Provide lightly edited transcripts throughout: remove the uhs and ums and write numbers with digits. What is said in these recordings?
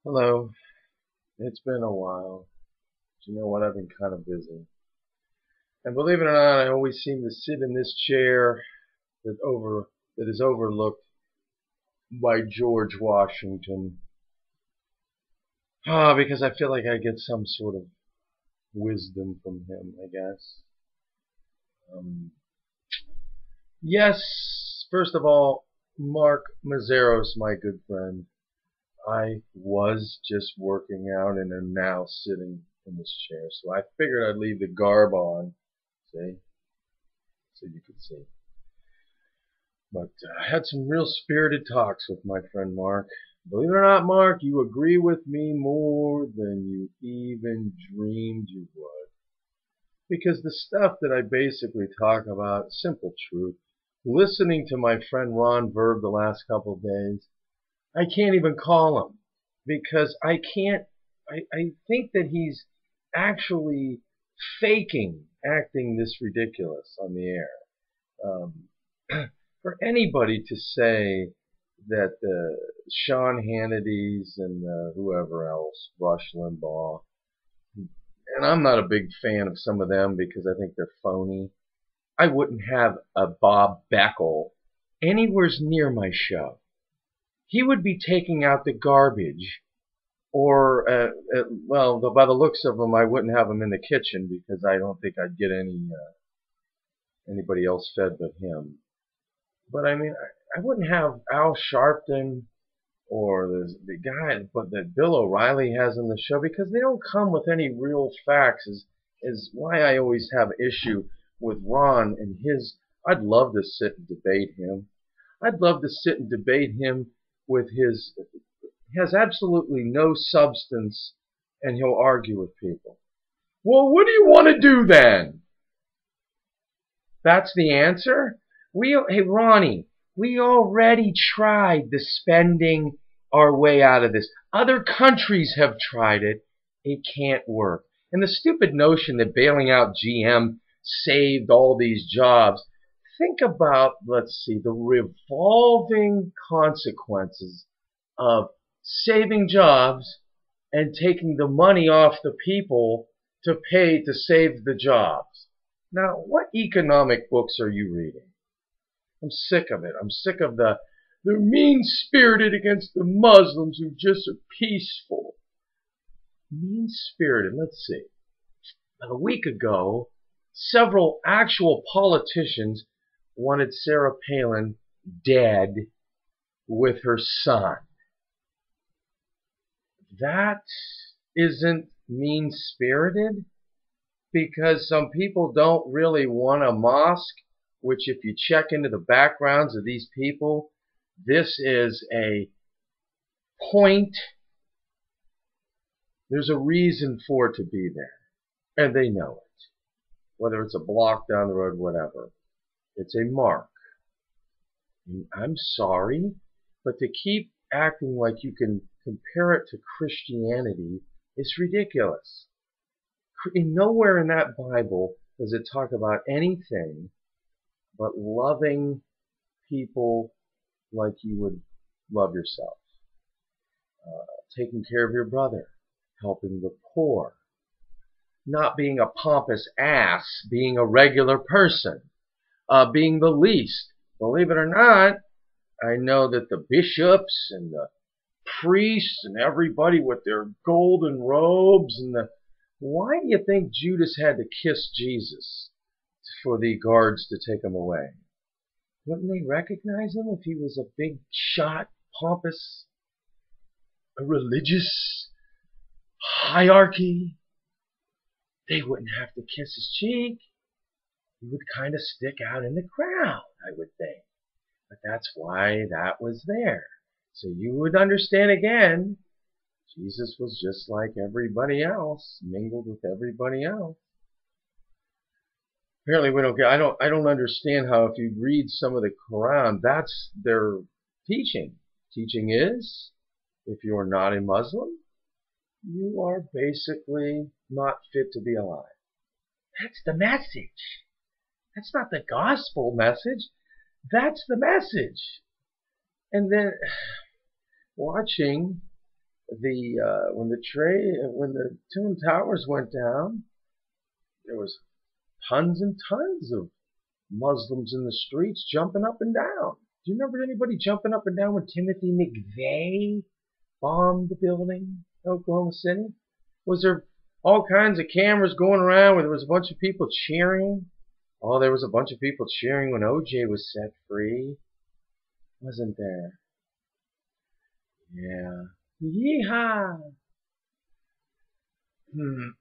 Hello. It's been a while. Do you know what? I've been kind of busy. And believe it or not, I always seem to sit in this chair that is overlooked by George Washington. Because I feel like I get some sort of wisdom from him, I guess. Um, yes, first of all, Mark Mazeros, my good friend. I was just working out and am now sitting in this chair. So I figured I'd leave the garb on. See? So you could see. But I had some real spirited talks with my friend Mark. Believe it or not, Mark, you agree with me more than you even dreamed you would. Because the stuff that I basically talk about, simple truth. Listening to my friend Ron Verb the last couple of days, I can't even call him. Because I think that he's actually acting this ridiculous on the air. Um, for anybody to say that the Sean Hannity's and whoever else, Rush Limbaugh, and I'm not a big fan of some of them because I think they're phony. I wouldn't have a Bob Beckel anywhere near my show. He would be taking out the garbage, or well, by the looks of him, I wouldn't have him in the kitchen because I don't think I'd get anybody else fed but him. But I mean, I wouldn't have Al Sharpton or the guy but that Bill O'Reilly has on the show because they don't come with any real facts. Is why I always have issue with Ron and his. I'd love to sit and debate him. I'd love to sit and debate him with his. He has absolutely no substance, and he'll argue with people. Well, what do you want to do then? That's the answer? Hey Ronnie, we already tried the spending our way out of this. Other countries have tried it. It can't work. And the stupid notion that bailing out GM saved all these jobs. Think about, let's see, the revolving consequences of saving jobs and taking the money off the people to pay to save the jobs. Now, what economic books are you reading? I'm sick of it. I'm sick of they're mean-spirited against the Muslims who just are peaceful. Mean-spirited, let's see. A week ago, several actual politicians wanted Sarah Palin dead with her son. That isn't mean-spirited because some people don't really want a mosque, which if you check into the backgrounds of these people, this is a point. There's a reason for it to be there, and they know it. Whether it's a block down the road, whatever. It's a mark. And I'm sorry, but to keep acting like you can compare it to Christianity is ridiculous. Nowhere in that Bible does it talk about anything but loving people like you would love yourself, taking care of your brother, helping the poor, not being a pompous ass, being a regular person, being the least. Believe it or not, I know that the bishops and the priests and everybody with their golden robes and why do you think Judas had to kiss Jesus for the guards to take him away? Wouldn't they recognize him if he was a big shot, pompous, a religious hierarchy? They wouldn't have to kiss his cheek. He would kind of stick out in the crowd, I would think. But that's why that was there. So you would understand again, Jesus was just like everybody else, mingled with everybody else. Apparently we don't get, I don't understand how if you read some of the Quran, that's their teaching. Teaching is, if you're not a Muslim, you are basically not fit to be alive. That's the message. That's not the gospel message. That's the message. And then watching when the Twin Towers went down, there was tons and tons of Muslims in the streets jumping up and down. Do you remember anybody jumping up and down when Timothy McVeigh bombed the building in Oklahoma City? Was there all kinds of cameras going around where there was a bunch of people cheering? Oh, there was a bunch of people cheering when OJ was set free, wasn't there? Yeah. Yeehaw!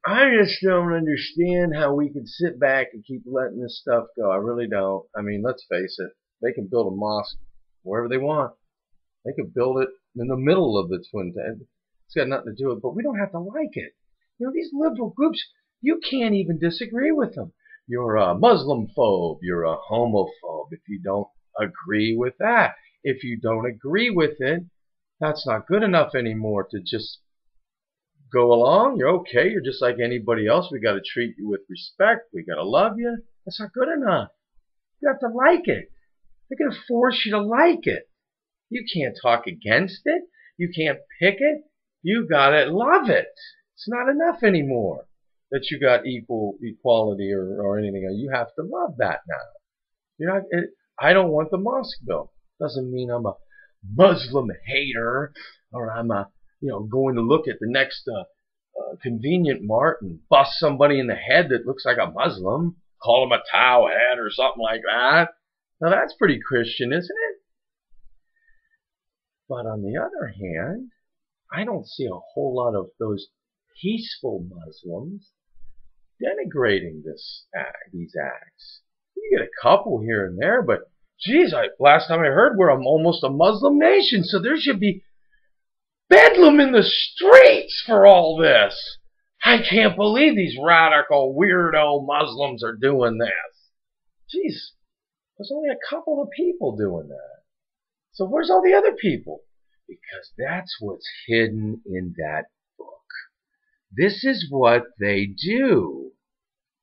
I just don't understand how we can sit back and keep letting this stuff go. I really don't. I mean, let's face it. They can build a mosque wherever they want. They could build it in the middle of the Twin Towers. It's got nothing to do with it, but we don't have to like it. You know, these liberal groups, you can't even disagree with them. You're a Muslim phobe. You're a homophobe if you don't agree with that. If you don't agree with it, that's not good enough anymore to just go along. You're okay. You're just like anybody else. We got to treat you with respect. We got to love you. That's not good enough. You have to like it. They're going to force you to like it. You can't talk against it. You can't pick it. You got to love it. It's not enough anymore that you got equality or anything. You have to love that now. You're not. I don't want the mosque bill. Doesn't mean I'm a Muslim hater or I'm going to look at the next convenient mart and bust somebody in the head that looks like a Muslim, call him a towelhead or something like that. Now that's pretty Christian, isn't it? But on the other hand, I don't see a whole lot of those peaceful Muslims denigrating these acts. You get a couple here and there, but geez, last time I heard we're almost a Muslim nation, so there should be bedlam in the streets for all this. I can't believe these radical, weirdo Muslims are doing this. Jeez, there's only a couple of people doing that. So where's all the other people? Because that's what's hidden in that book. This is what they do.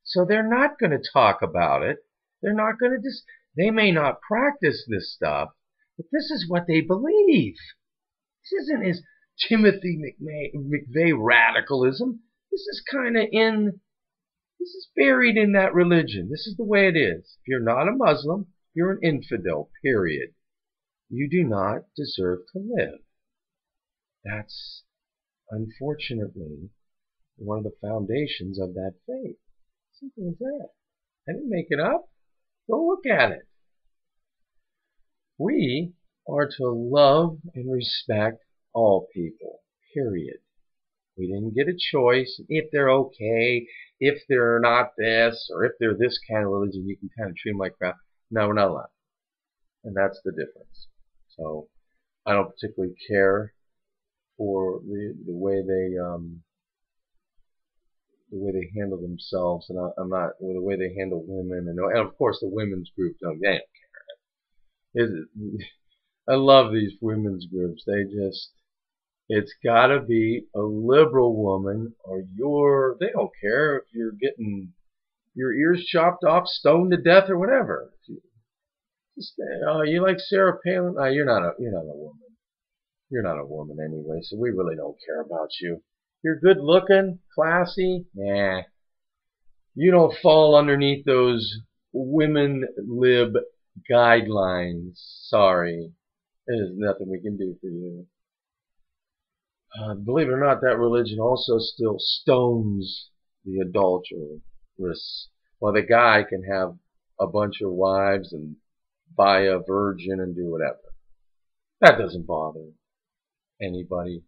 So they're not going to talk about it. They're not going to they may not practice this stuff, but this is what they believe. This isn't his Timothy McVeigh radicalism. This is this is buried in that religion. This is the way it is. If you're not a Muslim, you're an infidel, period. You do not deserve to live. That's, unfortunately, one of the foundations of that faith. Simple as that. I didn't make it up. Go look at it. We are to love and respect all people, period. We didn't get a choice. If they're okay, if they're not this, or if they're this kind of religion, you can kind of treat them like crap. No, we're not allowed. And that's the difference. So I don't particularly care for the way they handle themselves, and I'm not with the way they handle women, and of course the women's group they don't care. I love these women's groups. It's got to be a liberal woman, or they don't care if you're getting your ears chopped off, stoned to death, or whatever. You like Sarah Palin? You're not a woman. You're not a woman anyway, so we really don't care about you. You're good looking, classy. Nah. You don't fall underneath those women lib guidelines. Sorry. There's nothing we can do for you. Believe it or not, that religion also still stones the adulteress. While the guy can have a bunch of wives and buy a virgin and do whatever. That doesn't bother anybody.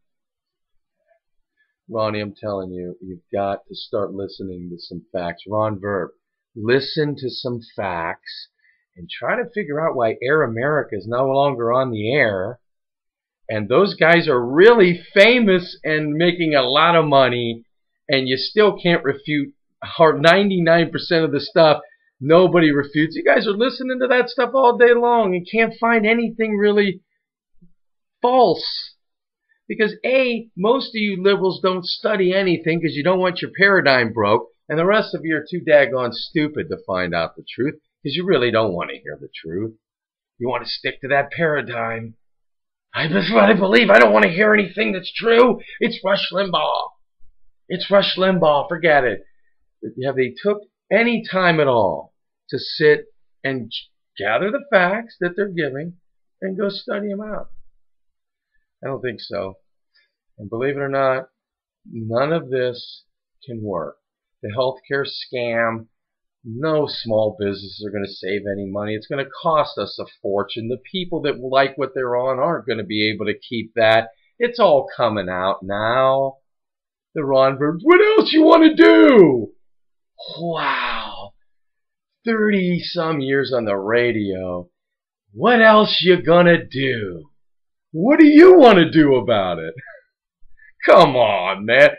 Ronnie, I'm telling you, you've got to start listening to some facts. Ron Verb, listen to some facts and try to figure out why Air America is no longer on the air. And those guys are really famous and making a lot of money, and you still can't refute 99% of the stuff. Nobody refutes. You guys are listening to that stuff all day long and can't find anything really false. Because A, most of you liberals don't study anything because you don't want your paradigm broke, and the rest of you are too daggone stupid to find out the truth because you really don't want to hear the truth. You want to stick to that paradigm. That's what I believe. I don't want to hear anything that's true. It's Rush Limbaugh. It's Rush Limbaugh. Forget it. Have they took any time at all to sit and gather the facts that they're giving and go study them out? I don't think so. And believe it or not, none of this can work. The healthcare scam, no small businesses are going to save any money. It's going to cost us a fortune. The people that like what they're on aren't going to be able to keep that. It's all coming out now. The Ron Burns, what else you want to do? Wow. 30 some years on the radio. What else you gonna do? What do you want to do about it? Come on, man.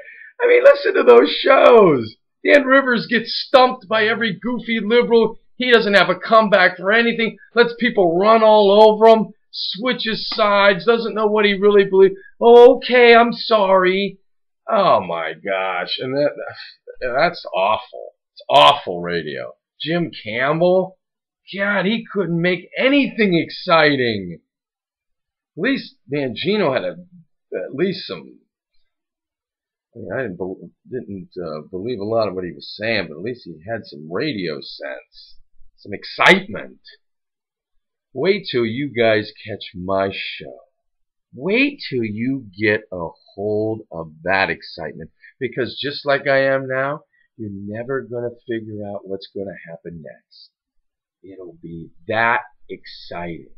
I mean, listen to those shows. Dan Rivers gets stumped by every goofy liberal. He doesn't have a comeback for anything. Lets people run all over him. Switches sides. Doesn't know what he really believes. Oh, okay, I'm sorry. Oh my gosh. And that's awful. It's awful radio. Jim Campbell? God, he couldn't make anything exciting. At least Mangino had at least some. I mean, I didn't believe a lot of what he was saying, but at least he had some radio sense, some excitement. Wait till you guys catch my show. Wait till you get a hold of that excitement, because just like I am now, you're never going to figure out what's going to happen next. It'll be that exciting.